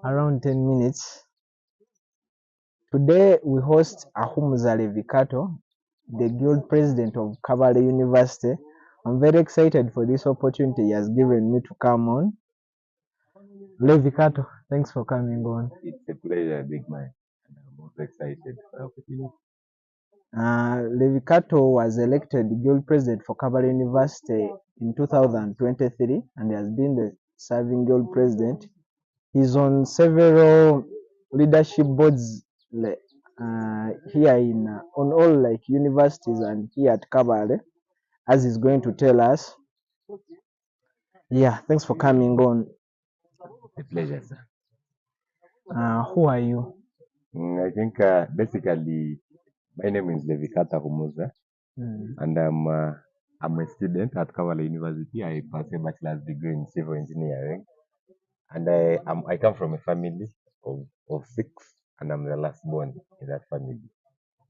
around 10 minutes. Today we host Ahumuza Levicato, the Guild President of Kabale University. I'm very excited for this opportunity he has given me to come on. Levicato, thanks for coming on. It's a pleasure, big man. And I'm also excited for the opportunity. Levicato was elected Guild President for Kabale University in 2023 and has been the serving Guild President. He's on several leadership boards here on all like universities and here at Kabale, as he's going to tell us. Yeah, thanks for coming on. It's a pleasure, sir. Who are you? I think basically my name is Levicato Ahumuza, and I'm a student at Caval University. I passed a bachelor's degree in civil engineering, and I come from a family of six, and I'm the last born in that family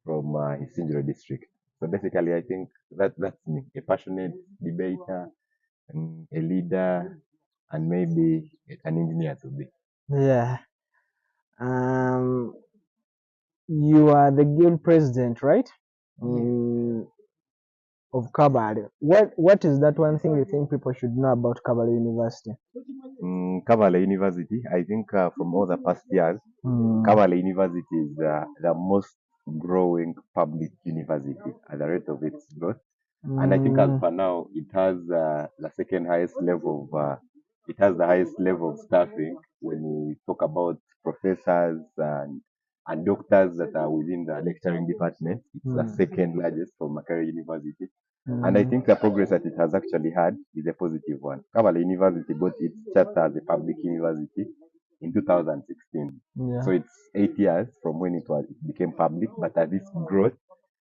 from Isingiro district. So basically, I think that's me, a passionate debater, and a leader, and maybe an engineer to be. Yeah. You are the Guild President, right? Of Kabale. What is that one thing you think people should know about Kabale University? Caval University, I think from all the past years, Caval University is the most growing public university at the rate of its growth. And I think as per now, it has the second highest level of it has the highest level of staffing when we talk about professors and doctors that are within the lecturing department. It's the second largest for Makere University. And I think the progress that it has actually had is a positive one. Kabale University got its charter as a public university in 2016. Yeah. So it's 8 years from when it became public, but at this growth,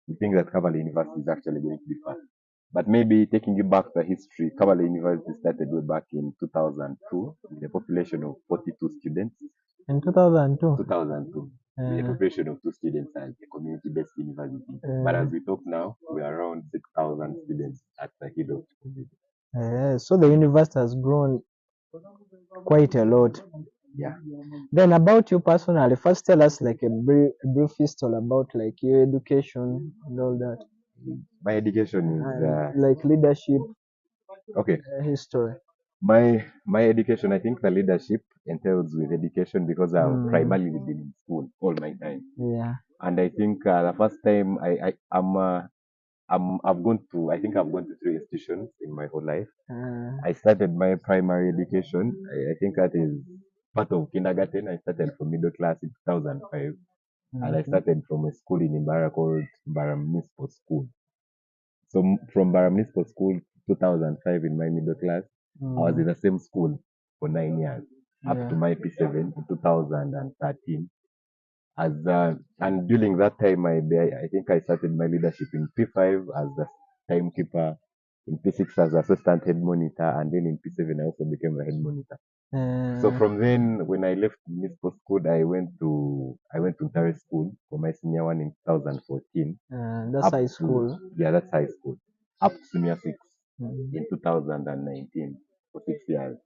we think that Kabale University is actually going to be fast. But maybe taking you back to history, Kabale University started way back in 2002 with a population of 42 students. In 2002? 2002. With a population of 2 students and a community-based university. But as we talk now, we are around 6,000 students at the head of the So the university has grown quite a lot. Yeah. Then about you personally, first tell us like a brief history about like your education and all that. My education is like leadership okay. History. My education, I think the leadership entails with education because I've primarily been in school all my time. Yeah. And I think the first time I've gone to, I think I've gone to 3 institutions in my whole life. I started my primary education. I think that is part of kindergarten. I started from middle class in 2005. And I started from a school in Imbara called Imbara Municipal School. So from Imbara Municipal School, 2005 in my middle class, I was in the same school for 9 years, up to my P7 in 2013. And during that time, I think I started my leadership in P5 as the timekeeper, in P6 as assistant head monitor, and then in P7 I also became the head monitor. So from then, when I left municipal school, I went to Ntare School for my senior one in 2014. That's high school. Yeah, that's high school. Up to senior 6 in 2019 for 6 years.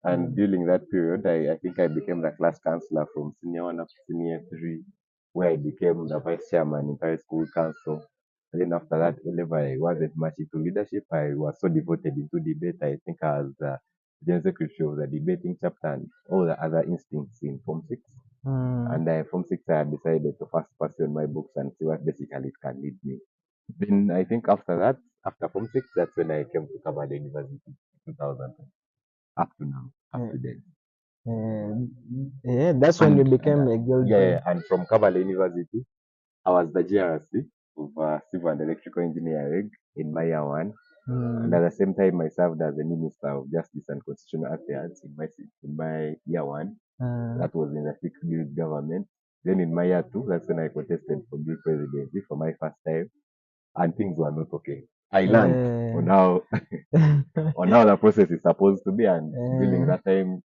And during that period, I think I became the class counselor from senior 1 up to senior 3, where I became the vice chairman in Paris School Council. And then after that, whenever I wasn't much into leadership, I was so devoted into debate. I think I was the general secretary of the debating chapter and all the other instincts in Form 6. And Form 6, I had decided to first pursue my books and see what basically it can lead me. Then I think after that, after Form 6, that's when I came to Kabale University in 2000. Up to now, up to date. Yeah, that's when you became a guild. Yeah, and from Kabale University, I was the GRC of Civil and Electrical Engineering in my year 1. And at the same time, I served as the Minister of Justice and Constitutional Affairs in my year 1. That was in the 6th Guild government. Then in my year 2, that's when I contested for Guild presidency for my first time. And things were not okay. I learned on how on how the process is supposed to be, and during that time,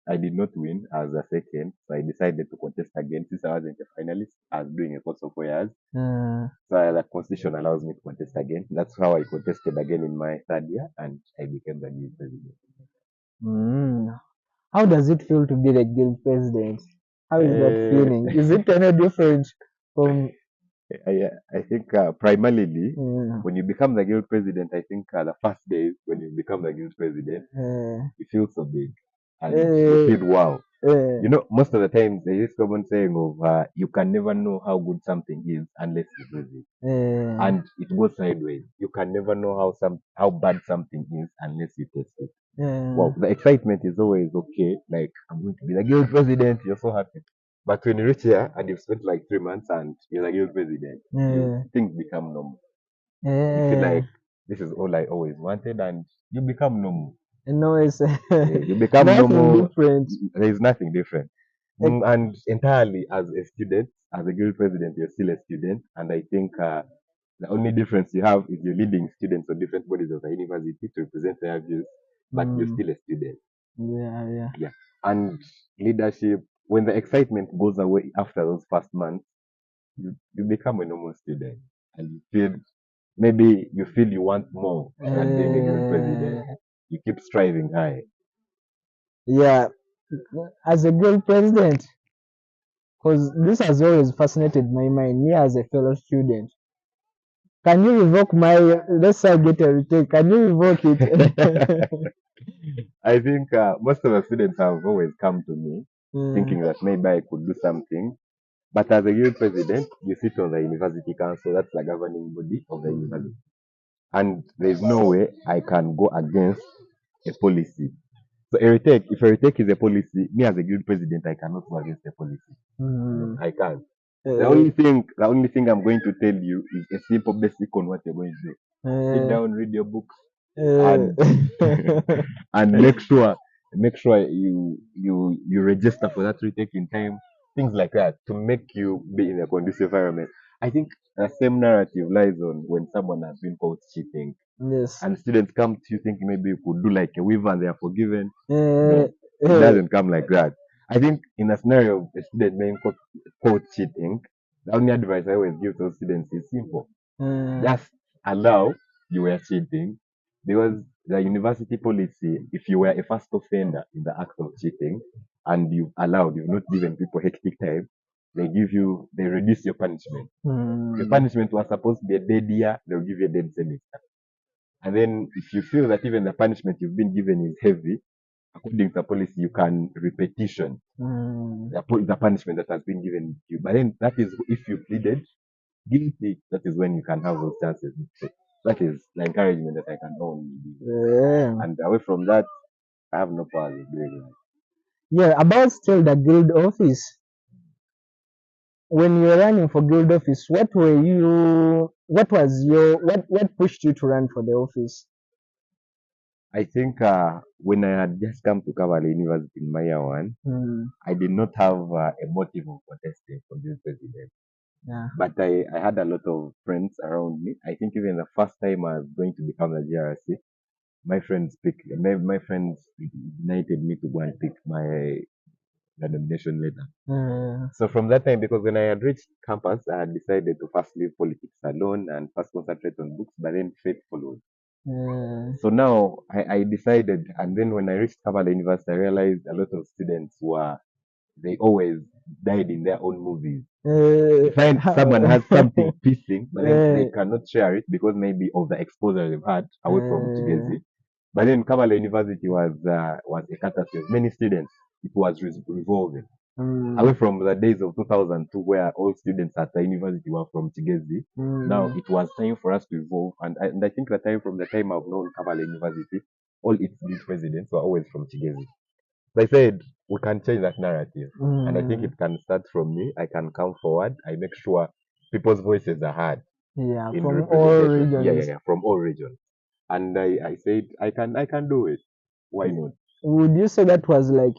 I did not win as a second, so I decided to contest again. Since I wasn't a finalist, I was doing a course of 4 years. So the constitution allows me to contest again. That's how I contested again in my 3rd year, and I became the new president. How does it feel to be the guild president? How is that feeling? Is it any different from? I think primarily Mm, when you become the guild president, I think the first days when you become the guild president, you feel so big and you feel wow. You know, most of the times there is common saying of you can never know how good something is unless you do it, and it goes sideways. You can never know how bad something is unless you test it. Well, the excitement is always okay. Like, I'm going to be the guild president. You're so happy. But when you reach here and you've spent like 3 months and you're the guild president, things become normal. You feel like this is all I always wanted, and you become normal. No, it's You become nothing normal. different. There is nothing different. And entirely as a student, as a guild president, you're still a student. And I think the only difference you have is you're leading students on different bodies of the university to represent their views, but you're still a student. Yeah. And leadership, when the excitement goes away after those first months, you become a normal student and you feel maybe you feel you want more than being a guild president. You keep striving high. Yeah, as a guild president, because this has always fascinated my mind, me as a fellow student. Can you revoke my, let's say I get a retake, can you revoke it? I think most of the students have always come to me thinking that maybe I could do something. But as a guild president, you sit on the university council, that's the governing body of the university. And there's no way I can go against a policy. So if a retake is a policy, me as a guild president, I cannot go against a policy. No, I can't. The only thing I'm going to tell you is a simple basic on what you're going to do. Sit down, read your books, and and make sure you register for that retake in time. Things like that to make you be in a conducive environment. I think the same narrative lies on when someone has been caught cheating Yes. and students come to you thinking maybe you could do like a waiver and they are forgiven. No, it doesn't come like that. I think in a scenario of a student being caught cheating, the only advice I always give those students is simple. Just allow you were cheating, because the university policy, if you were a first offender in the act of cheating and you've not given people hectic time, they reduce your punishment. Your punishment was supposed to be a dead year, they'll give you a dead semester. And then if you feel that even the punishment you've been given is heavy, according to the policy, you can repetition the punishment that has been given to you. But then that is if you pleaded guilty, that is when you can have those chances. That is the encouragement that I can only give. And away from that, I have no power of doing that. Yeah, about still the guild office. When you were running for guild office, what pushed you to run for the office? I think when I had just come to Kabale University in my year one, I did not have a motive of protesting for this president. Yeah. But I had a lot of friends around me. I think even the first time I was going to become a GRC, my friends united me to go and pick the nomination letter. So from that time, because when I had reached campus, I had decided to first leave politics alone and first concentrate on books, but then faith followed. So now I decided, and then when I reached Kabale University, I realized a lot of students they always died in their own movies. Find someone has something pissing, but then they cannot share it because maybe of the exposure they've had away from Chigezi. But then Kabale University was a catastrophe. Many students, it was revolving. Away from the days of 2002 where all students at the university were from Chigezi. Now it was time for us to evolve. And I think from the time I've known Kabale University, all its presidents were always from Chigezi. So I said, we can change that narrative. And I think it can start from me. I can come forward. I make sure people's voices are heard. Yeah, from all regions. Yeah, from all regions. And I said, I can do it. Why not? Would you say that was the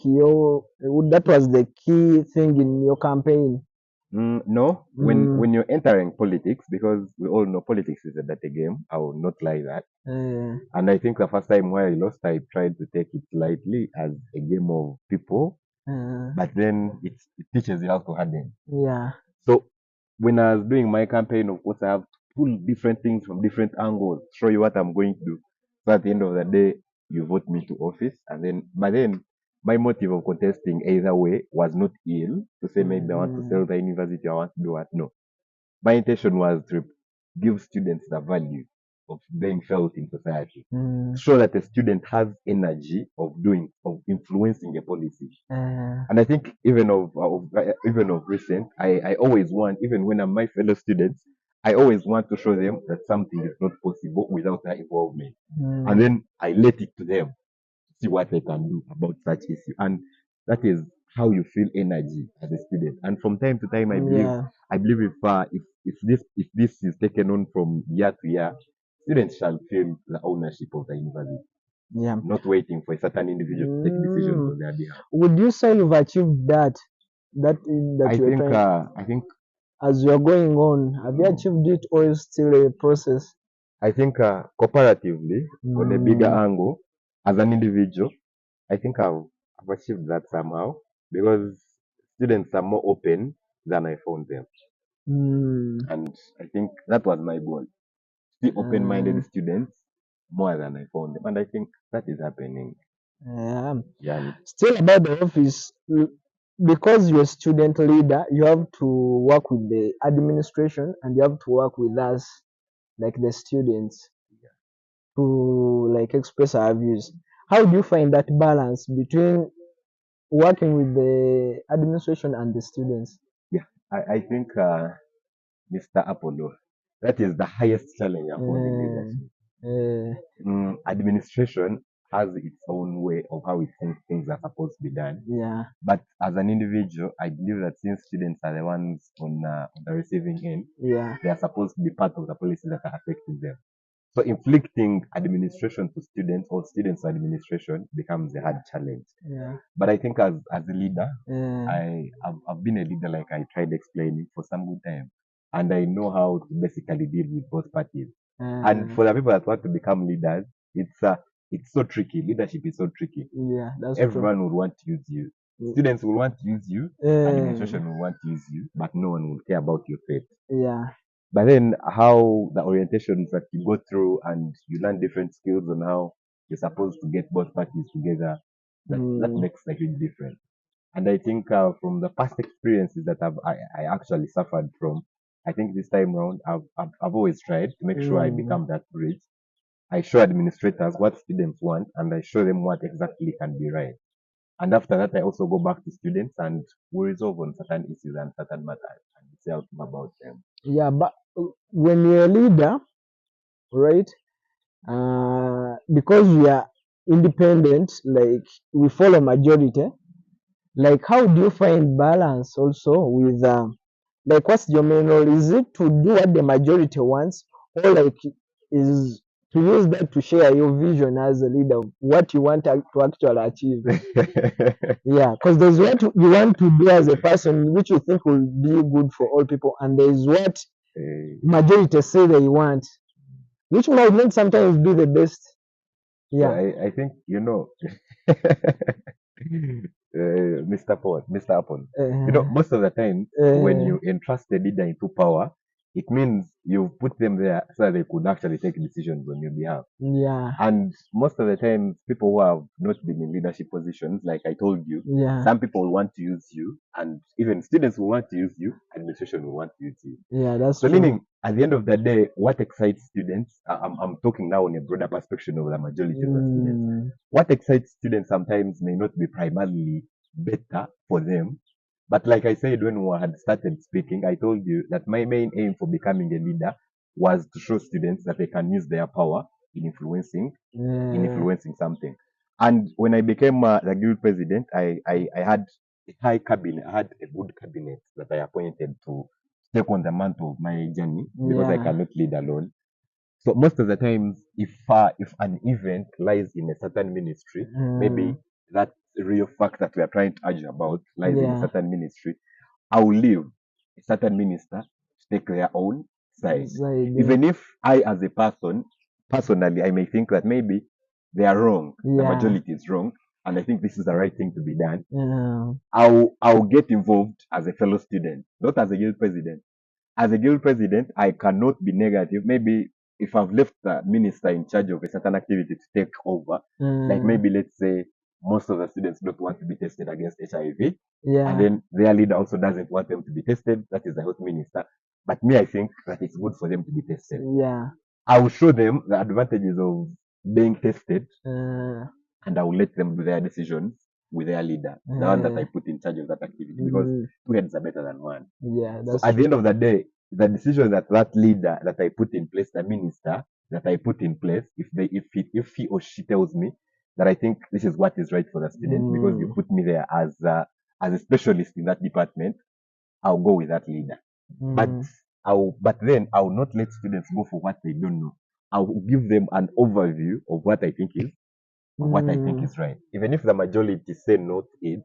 key thing in your campaign? No, when you're entering politics, because we all know politics is a dirty game, I will not lie that. And I think the first time where I lost, I tried to take it lightly as a game of people, but then it teaches you how to harden. Yeah. So when I was doing my campaign, of course, I have to pull different things from different angles, show you what I'm going to do. So at the end of the day, you vote me to office, but then my motive of contesting either way was not ill to say maybe I want to sell the university, I want to do what. No. My intention was to give students the value of being felt in society. Show that a student has energy of influencing a policy. And I think even of recent, I always want, even when I'm my fellow students, I always want to show them that something is not possible without their involvement. And then I let it to them to see what they can do about such issue. And that is how you feel energy as a student. And from time to time, I believe if this is taken on from year to year, students shall feel the ownership of the university. Yeah. Not waiting for a certain individual to take decisions on their behalf. Would you say you've achieved that? I think as you're going on, have you achieved it or is still a process? I think cooperatively, on a bigger angle, as an individual, I think I've achieved that somehow because students are more open than I found them. And I think that was my goal. See open-minded students more than I found them. And I think that is happening. Yeah. Still about the office, because you're a student leader, you have to work with the administration and you have to work with us, like the students, to like express our views. How do you find that balance between working with the administration and the students? Yeah, I think Mr. Apollo, that is the highest challenge I found in leadership. Administration has its own way of how it thinks things are supposed to be done. Yeah. But as an individual, I believe that since students are the ones on the receiving end, they are supposed to be part of the policies that are affecting them. So inflicting administration to students or students to administration becomes a hard challenge. Yeah. But I think as a leader, I've been a leader, like I tried explaining, for some good time. And I know how to basically deal with both parties. And for the people that want to become leaders, it's so tricky. Leadership is so tricky. Yeah, that's Everyone will want to use you. Students will want to use you. Administration will want to use you, but no one will care about your fate. Yeah. But then how the orientations that you go through and you learn different skills on how you're supposed to get both parties together, that makes a huge difference. And I think from the past experiences that I actually suffered from, I think this time around I've always tried to make sure I become that bridge. I show administrators what students want and I show them what exactly can be right. And after that, I also go back to students and we resolve on certain issues and certain matters and tell them about them. Yeah, but when you're a leader, right? Because we are independent, like we follow majority. Like, how do you find balance also with like what's your main role? Is it to do what the majority wants, or like is to use that to share your vision as a leader, what you want to actually achieve? Yeah, because there's what you want to do as a person, which you think will be good for all people, and there's what majority say they want, which might not sometimes be the best. Yeah, I think Mr. Upon. Most of the time when you entrust a leader into power, it means you put them there so that they could actually take decisions on your behalf. Yeah. And most of the time, people who have not been in leadership positions, like I told you, some people will want to use you, and even students will want to use you, administration will want to use you. Yeah, that's so true. Meaning, at the end of the day, what excites students, I'm talking now on a broader perspective of the majority of the students. What excites students sometimes may not be primarily better for them. But like I said, when we had started speaking, I told you that my main aim for becoming a leader was to show students that they can use their power in influencing something. And when I became the guild president, I had a high cabinet. I had a good cabinet that I appointed to take on the mantle of my journey because I cannot lead alone. So most of the times, if an event lies in a certain ministry, maybe that real fact that we are trying to argue about lies in a certain ministry, I will leave a certain minister to take their own side. Even if I, as a person, personally, I may think that maybe they are wrong, the majority is wrong, and I think this is the right thing to be done. I'll get involved as a fellow student, not as a guild president. As a guild president, I cannot be negative. Maybe if I've left the minister in charge of a certain activity to take over, like maybe let's say most of the students don't want to be tested against HIV. Yeah. And then their leader also doesn't want them to be tested. That is the health minister. But me, I think that it's good for them to be tested. Yeah. I will show them the advantages of being tested, and I will let them do their decisions with their leader, the one that I put in charge of that activity, because two heads are better than one. Yeah, so at the end of the day, the decision that leader that I put in place, the minister that I put in place, if he or she tells me that I think this is what is right for the students, because you put me there as a specialist in that department, I'll go with that leader. But then I'll not let students go for what they don't know. I'll give them an overview of what I think is right. Even if the majority say no to it,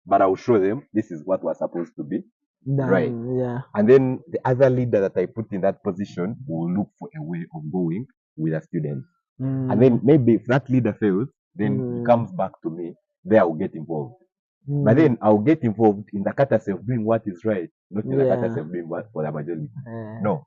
but I'll show them this is what was supposed to be right. Yeah. And then the other leader that I put in that position will look for a way of going with the students. And then maybe if that leader fails, then he comes back to me. There I'll get involved. But then I'll get involved in the courtesy of doing what is right, not in the courtesy of doing what for the majority. No.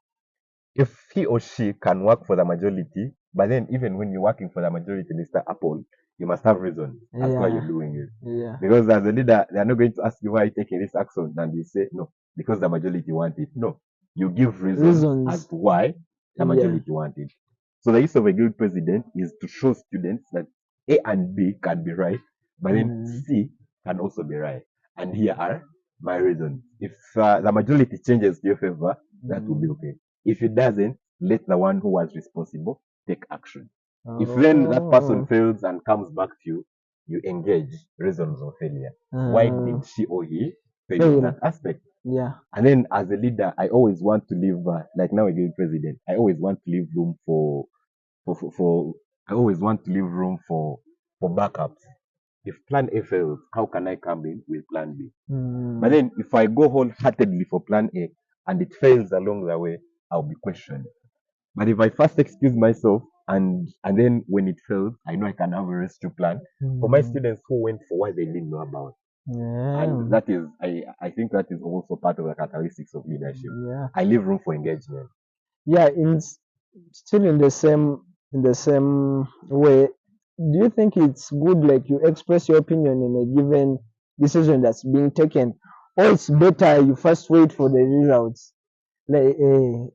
If he or she can work for the majority, but then even when you're working for the majority, Mr. Apple, you must have reason as to why you're doing it. Yeah. Because as a leader, they are not going to ask you why you're taking this action, and you say no, because the majority want it. No. You give reasons as to why the majority want it. So the use of a guild president is to show students that A and B can be right, but then C can also be right. And here are my reasons. If the majority changes to your favor, that will be okay. If it doesn't, let the one who was responsible take action. If then that person fails and comes back to you, you engage reasons of failure. Why did she or he fail in that aspect? Yeah. And then as a leader, I always want to leave, like now again, president, I always want to leave room for I always want to leave room for backups. If plan A fails, how can I come in with plan B? But then if I go wholeheartedly for plan A and it fails along the way, I'll be questioned. But if I first excuse myself and then when it fails, I know I can have a rescue plan for my students who went for what they didn't know about. And that is, I think that is also part of the characteristics of leadership. I leave room for engagement. Yeah, still in the same way. Do you think it's good, like you express your opinion in a given decision that's being taken, or it's better you first wait for the results? Like,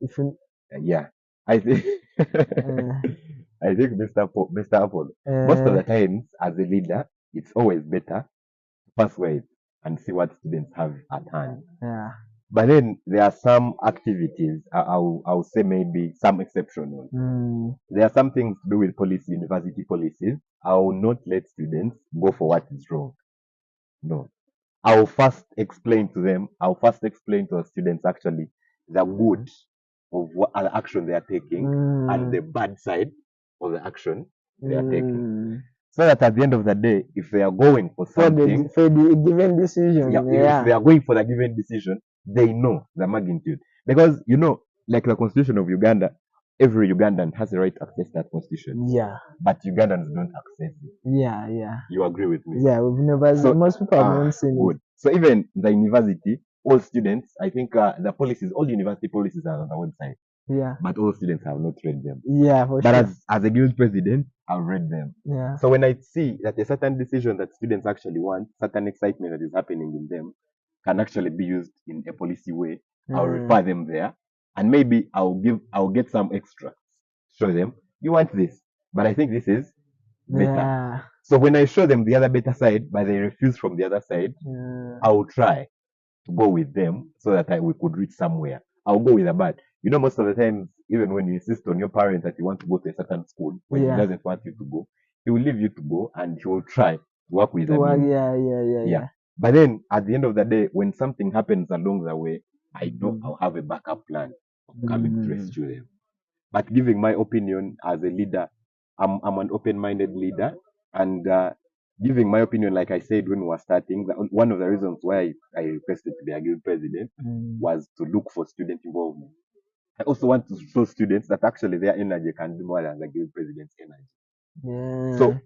if you, yeah, I think I think Mr. Apple, most of the times as a leader, it's always better to first wait and see what students have at hand. Yeah. But then there are some activities, I'll say maybe some exceptional. There are some things to do with policy, university policies. I will not let students go for what is wrong. No. I'll first explain to the students actually the good of what action they are taking and the bad side of the action they are taking. So that at the end of the day, if they are going for something, for the given decision, if they are going for the given decision, they know the magnitude. Because, like the constitution of Uganda, every Ugandan has the right to access that constitution. Yeah. But Ugandans don't access it. Yeah, yeah. You agree with me? Yeah, we've never, most people have not seen it. So even the university, all students, I think all university policies are on the website. Yeah. But all students have not read them. Yeah, for sure. But as a guild president, I've read them. Yeah. So when I see that a certain decision that students actually want, certain excitement that is happening in them, can actually be used in a policy way, I'll refer them there. And maybe I'll get some extra. Show them, you want this, but I think this is better. Yeah. So when I show them the other better side, but they refuse from the other side, I will try to go with them so that we could reach somewhere. I'll go with the bad. Most of the times, even when you insist on your parent that you want to go to a certain school, when he doesn't want you to go, he will leave you to go and he will try to work with them. Yeah. But then at the end of the day, when something happens along the way, I know I'll have a backup plan of coming to rescue them. But giving my opinion as a leader, I'm an open-minded leader, and giving my opinion, like I said when we were starting, one of the reasons why I requested to be a guild president was to look for student involvement. I also want to show students that actually their energy can do more than the guild president's energy. Yeah. So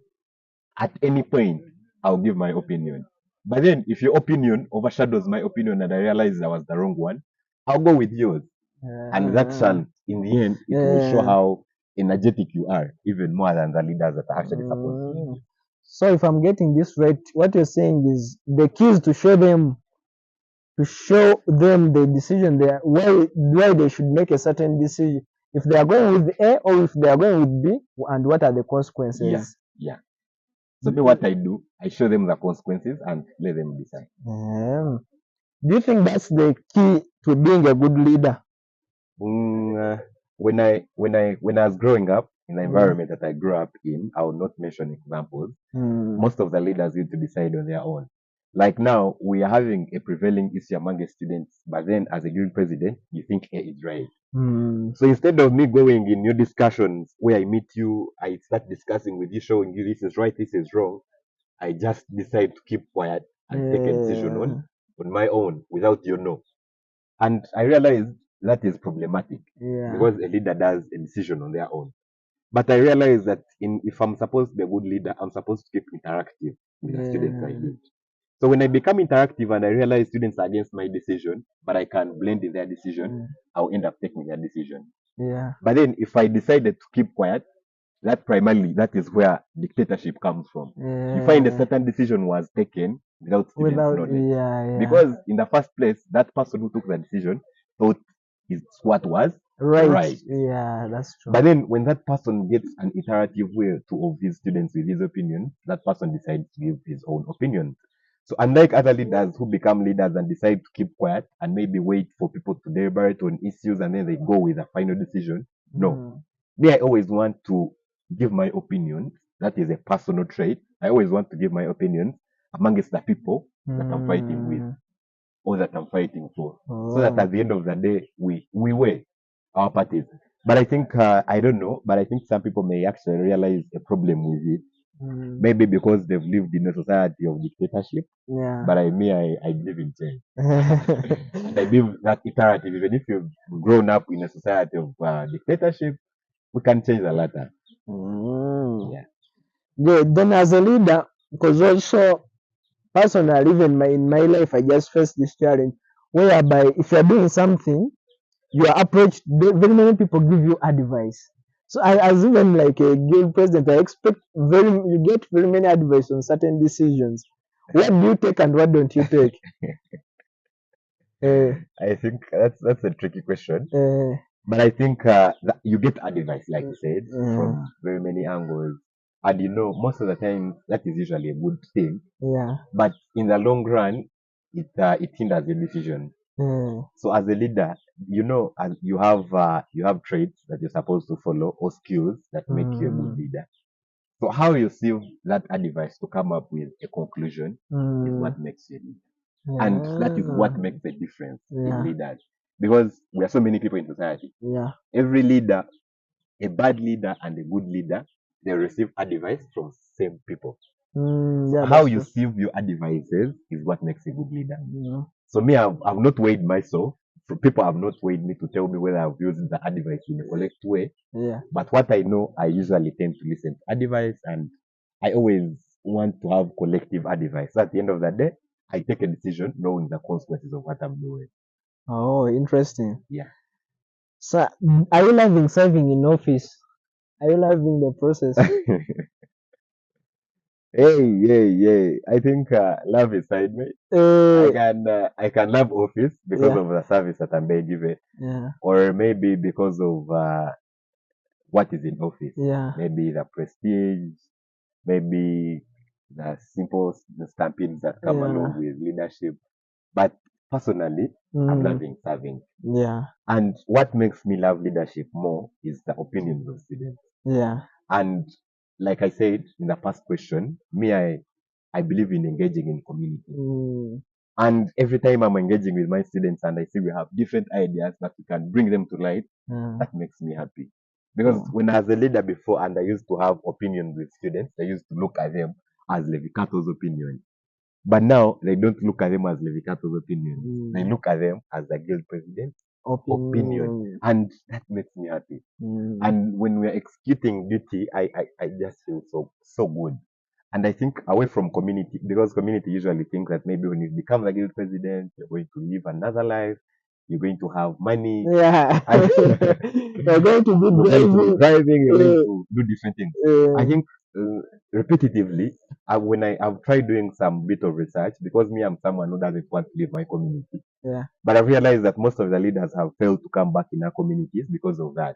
at any point, I'll give my opinion. But then if your opinion overshadows my opinion and I realize I was the wrong one, I'll go with yours. And that shall, in the end, it will show how energetic you are, even more than the leaders that are actually supposed to lead you. So if I'm getting this right, what you're saying is the key is to show them the decision there, why they should make a certain decision, if they are going with A or if they are going with B, and what are the consequences. Yeah. So me, what I do, I show them the consequences and let them decide. Do you think that's the key to being a good leader? When I was growing up in the environment that I grew up in, I will not mention examples. Most of the leaders need to decide on their own. Like now, we are having a prevailing issue among the students, but then as a guild president, you think A is right. So instead of me going in your discussions where I meet you, I start discussing with you, showing you this is right, this is wrong, I just decide to keep quiet and take a decision on my own without your no. And I realized that is problematic because a leader does a decision on their own. But I realized that if I'm supposed to be a good leader, I'm supposed to keep interactive with the students I lead. So when I become interactive and I realize students are against my decision, but I can blend in their decision, I'll end up taking their decision. But then if I decided to keep quiet, that is where dictatorship comes from. You find a certain decision was taken without students knowledge. Because in the first place, that person who took the decision thought is what was right. Yeah, that's true. But then when that person gets an iterative way of his students with his opinion, that person decides to give his own opinion. So unlike other leaders who become leaders and decide to keep quiet and maybe wait for people to deliberate on issues and then they go with a final decision, no. Me, I always want to give my opinion. That is a personal trait. I always want to give my opinion amongst the people that I'm fighting with or that I'm fighting for. So that at the end of the day, we weigh our parties. But I think, I don't know, but I think some people may actually realize a problem with it. Maybe because they've lived in a society of dictatorship. But I believe in change. And I believe that iterative, even if you've grown up in a society of dictatorship, we can change the latter. Good. Then as a leader, because also personally, even in my life, I just faced this challenge whereby if you're doing something, you are approached, very many people give you advice. So as even like a guild president, I expect you get very many advice on certain decisions. What do you take and what don't you take? I think that's a tricky question. But I think you get advice, like you said, from very many angles. And most of the time, that is usually a good thing. But in the long run, it hinders your decision. So as a leader, as you have traits that you're supposed to follow or skills that make you a good leader. So how you see that advice to come up with a conclusion is what makes you a leader. And that is what makes the difference in leaders. Because we are so many people in society. Every leader, a bad leader and a good leader, they receive advice from same people. So how you see your advices is what makes a good leader. So me, I've not weighed myself. So people have not weighed me to tell me whether I've used the advice in a correct way. But what I know, I usually tend to listen to advice, and I always want to have collective advice. So at the end of the day, I take a decision knowing the consequences of what I'm doing. Oh, interesting. Yeah. So, are you loving serving in office? Are you loving the process? Hey. I think love is side me. I can love office because of the service that I'm being given. Or maybe because of what is in office. Maybe the prestige, maybe the simple stampings that come along with leadership. But personally, I'm loving serving. And what makes me love leadership more is the opinions of students. And like I said in the past question, me, I believe in engaging in community. And every time I'm engaging with my students and I see we have different ideas that we can bring them to light, that makes me happy. Because when I was a leader before and I used to have opinions with students, I used to look at them as Levicato's opinion. But now they don't look at them as Levicato's opinion. They look at them as the guild president's opinion. And that makes me happy. And when we're executing duty, I just feel so good. And I think away from community, because community usually thinks that maybe when you become the guild president, you're going to live another life, you're going to have money. You're going to be driving, you're going to do different things. I think repetitively, when I've tried doing some bit of research, because me, I'm someone who doesn't want to leave my community. Yeah. But I realized that most of the leaders have failed to come back in our communities because of that.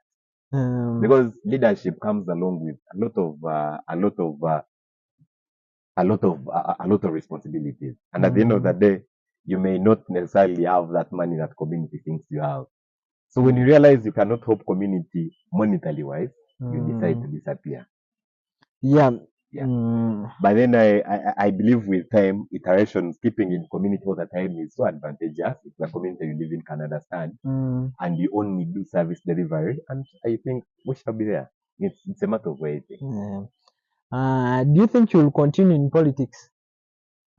Because leadership comes along with a lot of responsibilities, and at the end of the day, you may not necessarily have that money that community thinks you have. So when you realize you cannot help community monetarily wise, you decide to disappear. Yeah. Yeah. But then I believe with time, iterations, keeping in community all the time is so advantageous if the community you live in can understand, and you only do service delivery, and I think we shall be there. It's a matter of waiting. Do you think you'll continue in politics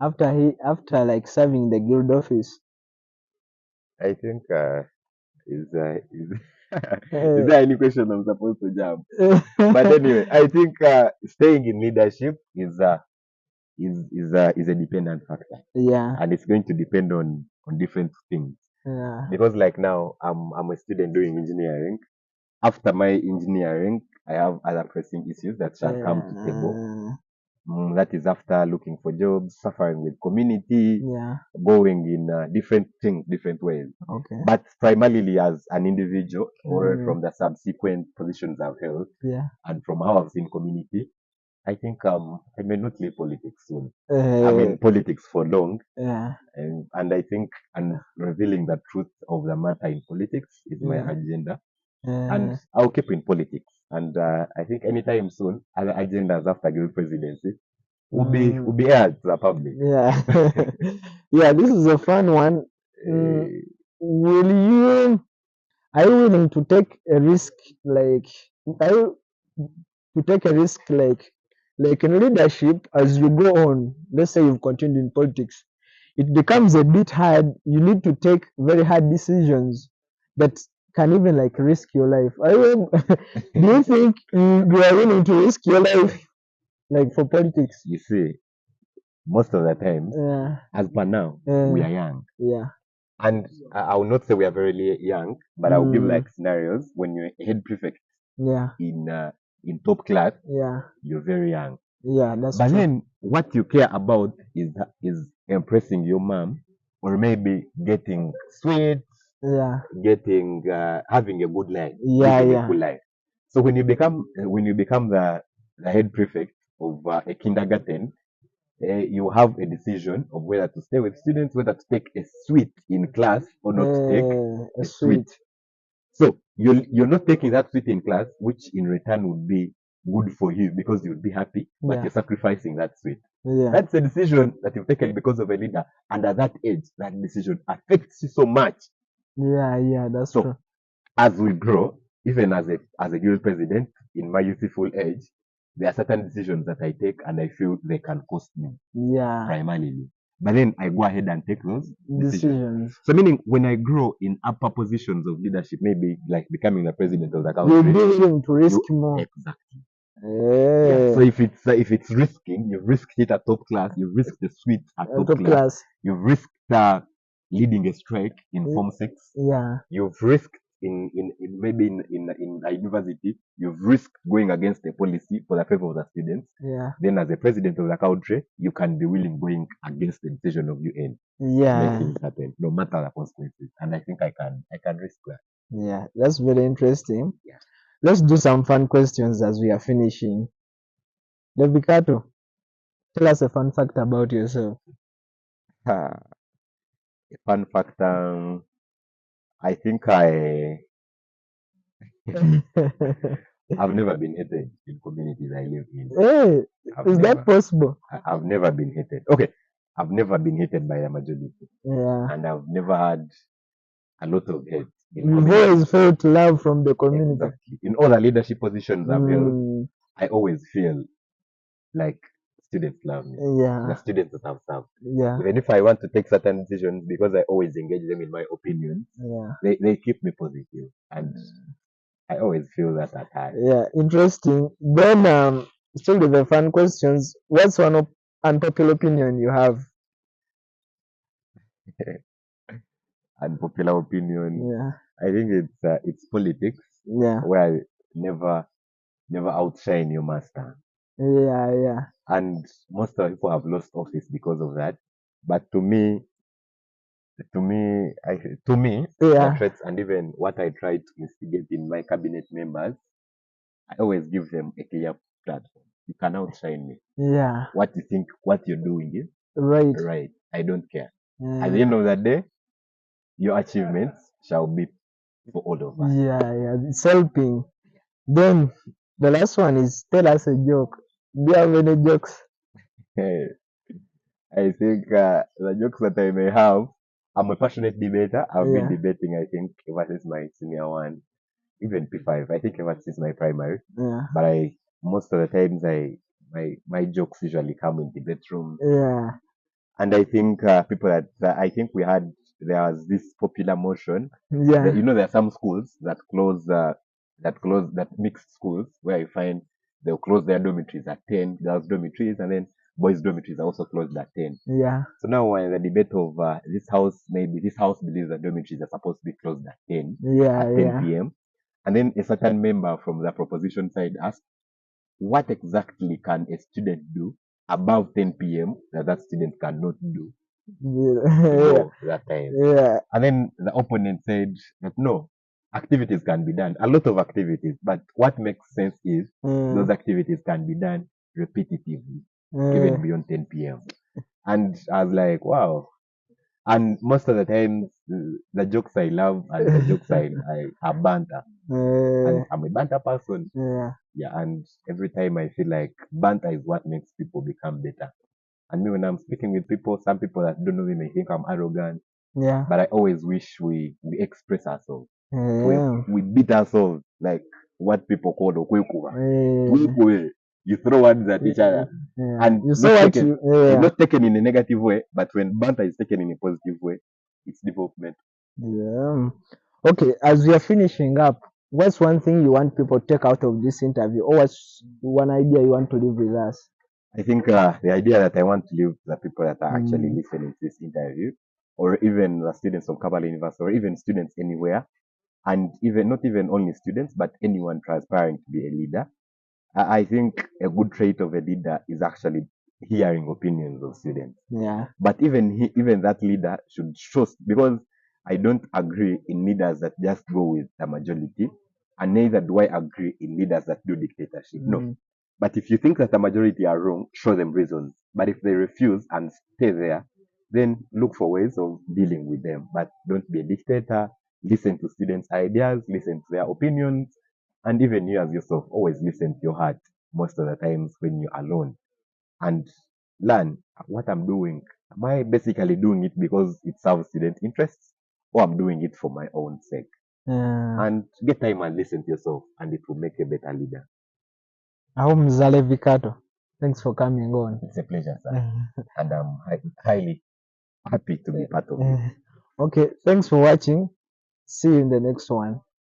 after like serving the guild office? I think is is there any question I'm supposed to jump? But anyway, I think staying in leadership is a dependent factor. Yeah. And it's going to depend on different things. Yeah. Because like now I'm a student doing engineering. After my engineering, I have other pressing issues that shall come to table. That is after looking for jobs, suffering with community, Yeah. going in different things, different ways. Okay. But primarily as an individual, or from the subsequent positions I've held, Yeah. and from how I've seen community, I think I may not leave politics soon. I'm in politics for long, Yeah. and I think and revealing the truth of the matter in politics is my agenda, and I'll keep in politics. And I think anytime soon, other agendas after guild presidency will be aired to the public. Yeah. Yeah, this is a fun one. Will you Are you willing to take a risk like are you to take a risk like in leadership as you go on? Let's say you've continued in politics, it becomes a bit hard. You need to take very hard decisions that can even like risk your life. Do you think you are willing to risk your life like for politics? You see, most of the time, as per now, we are young. Yeah. And I will not say we are very young, but I'll give like scenarios when you're a head prefect Yeah. in top class, Yeah. you're very young. Yeah, that's But true. then what you care about is impressing your mom, or maybe getting sweet, Yeah. getting having a good life, Yeah, living yeah. a good life. So when you become the head prefect of a kindergarten, you have a decision of whether to stay with students, whether to take a sweet in class or not to take a sweet. So you're not taking that sweet in class, which in return would be good for you because you'd be happy, but Yeah. you're sacrificing that sweet. Yeah. That's a decision that you've taken because of a leader, and at that age, that decision affects you so much. Yeah, yeah, that's So true. as we grow, even as a guild president in my youthful age, there are certain decisions that I take and I feel they can cost me Yeah. primarily. But then I go ahead and take those decisions. Decisions. So meaning when I grow in upper positions of leadership, maybe like becoming the president of the You'll country, be willing to risk more. exactly. Yeah. So if it's risking, you've risked it at top class, you've risked the suite at top class, you've risked leading a strike in Form 6, Yeah. you've risked in maybe in a university, you've risked going against a policy for the favor of the students. Yeah. Then as a president of the country, you can be willing going against the decision of UN. Yeah. Make things happen, no matter the consequences. And I think I can risk that. Yeah, that's very interesting. Yeah. Let's do some fun questions as we are finishing. Levicato, tell us a fun fact about yourself. A fun fact, I think I've never been hated in communities I live in. Hey, is that possible? I've never been hated. Okay, I've never been hated by a majority. Yeah. And I've never had a lot of hate. You've always felt love from the community. Exactly. In all the leadership positions I've held, I always feel like students love me. Yeah. The students that I've served. Yeah. Even if I want to take certain decisions, because I always engage them in my opinion, they keep me positive. And I always feel that at times. Yeah, interesting. Then still with the fun questions, what's one unpopular opinion you have? Unpopular opinion. Yeah. I think it's politics. Yeah. Where never outshine your master. Yeah. And most of the people have lost office because of that. But to me, to me, I, to me, the threats and even what I try to instigate in my cabinet members, I always give them a clear platform. You can outshine me. Yeah. What you think, what you're doing is Right. right. I don't care. At the end of the day, your achievements shall be for all of us. Yeah. It's helping. Then the last one is tell us a joke. Do you have any jokes? I think the jokes that I may have, I'm a passionate debater. I've been debating, I think, ever since my senior one, even P5. I think ever since my primary. Yeah. But most of the times, my jokes usually come in the bedroom. Yeah. And I think people I think there was this popular motion. Yeah. There are some schools that that mixed schools where you find they'll close their dormitories at 10, girls' dormitories, and then boys' dormitories are also closed at 10. Yeah. So now we're in the debate of maybe this house believes that dormitories are supposed to be closed at 10, at 10 p.m. And then a certain member from the proposition side asked, what exactly can a student do above 10 p.m. that student cannot do below that time? Yeah. And then the opponent said that no, activities can be done, a lot of activities, but what makes sense is those activities can be done repetitively, even beyond 10 p.m. And I was like, wow. And most of the times, the jokes I love and the jokes I are banter. And I'm a banter person. Yeah, and every time I feel like banter is what makes people become better. And me, when I'm speaking with people, some people that don't know me may think I'm arrogant. Yeah. But I always wish we express ourselves. We beat ourselves like what people call okwekura. You throw words at each other. And You saw what it's not taken in a negative way, but when banter is taken in a positive way, it's development. Yeah. Okay, as we are finishing up, what's one thing you want people to take out of this interview, or what's one idea you want to leave with us? I think the idea that I want to leave the people that are actually listening to this interview, or even the students of Kabale University, or even students anywhere, and even not even only students, but anyone aspiring to be a leader. I think a good trait of a leader is actually hearing opinions of students. Yeah. But even that leader should show, because I don't agree in leaders that just go with the majority, and neither do I agree in leaders that do dictatorship. No. But if you think that the majority are wrong, show them reasons. But if they refuse and stay there, then look for ways of dealing with them. But don't be a dictator. Listen to students' ideas, listen to their opinions, and even you as yourself, always listen to your heart most of the times when you're alone. And learn what I'm doing. Am I basically doing it because it serves student interests, or I'm doing it for my own sake? And get time and listen to yourself, and it will make a better leader. Ahumuza Levicato, thanks for coming on. It's a pleasure, sir. And I'm highly happy to be part of it. Okay, thanks for watching. See you in the next one.